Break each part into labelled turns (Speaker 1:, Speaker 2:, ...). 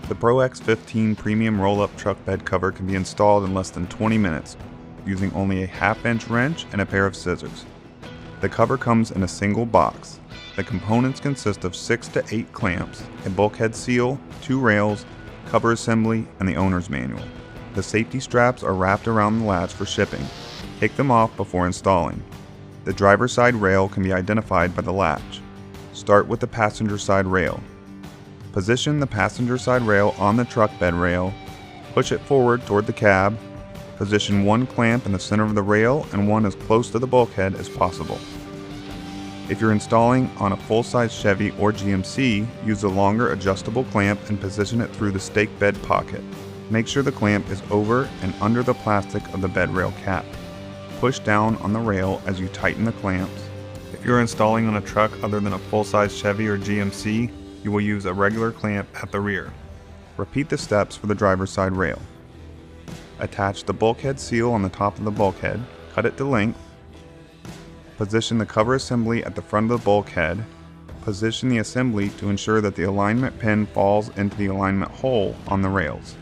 Speaker 1: The Pro X15 premium roll-up truck bed cover can be installed in less than 20 minutes using only a 1/2-inch wrench and a pair of scissors. The cover comes in a single box. The components consist of 6 to 8 clamps, a bulkhead seal, 2 rails, cover assembly, and the owner's manual. The safety straps are wrapped around the latch for shipping. Take them off before installing. The driver's side rail can be identified by the latch. Start with the passenger side rail. Position the passenger side rail on the truck bed rail. Push it forward toward the cab. Position one clamp in the center of the rail and one as close to the bulkhead as possible. If you're installing on a full-size Chevy or GMC, use a longer adjustable clamp and position it through the stake bed pocket. Make sure the clamp is over and under the plastic of the bed rail cap. Push down on the rail as you tighten the clamps. If you're installing on a truck other than a full-size Chevy or GMC, you will use a regular clamp at the rear. Repeat the steps for the driver's side rail. Attach the bulkhead seal on the top of the bulkhead, cut it to length. Position the cover assembly at the front of the bulkhead. Position the assembly to ensure that the alignment pin falls into the alignment hole on the rails.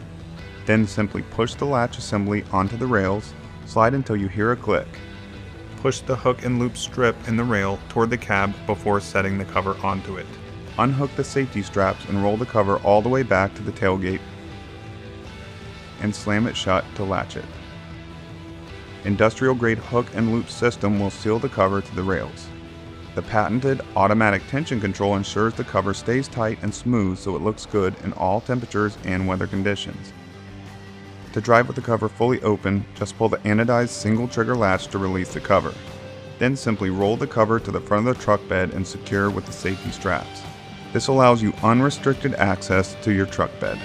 Speaker 1: Then simply push the latch assembly onto the rails, slide until you hear a click. Push the hook and loop strip in the rail toward the cab before setting the cover onto it. Unhook the safety straps and roll the cover all the way back to the tailgate and slam it shut to latch it. Industrial grade hook and loop system will seal the cover to the rails. The patented automatic tension control ensures the cover stays tight and smooth so it looks good in all temperatures and weather conditions. To drive with the cover fully open, just pull the anodized single trigger latch to release the cover. Then simply roll the cover to the front of the truck bed and secure with the safety straps. This allows you unrestricted access to your truck bed.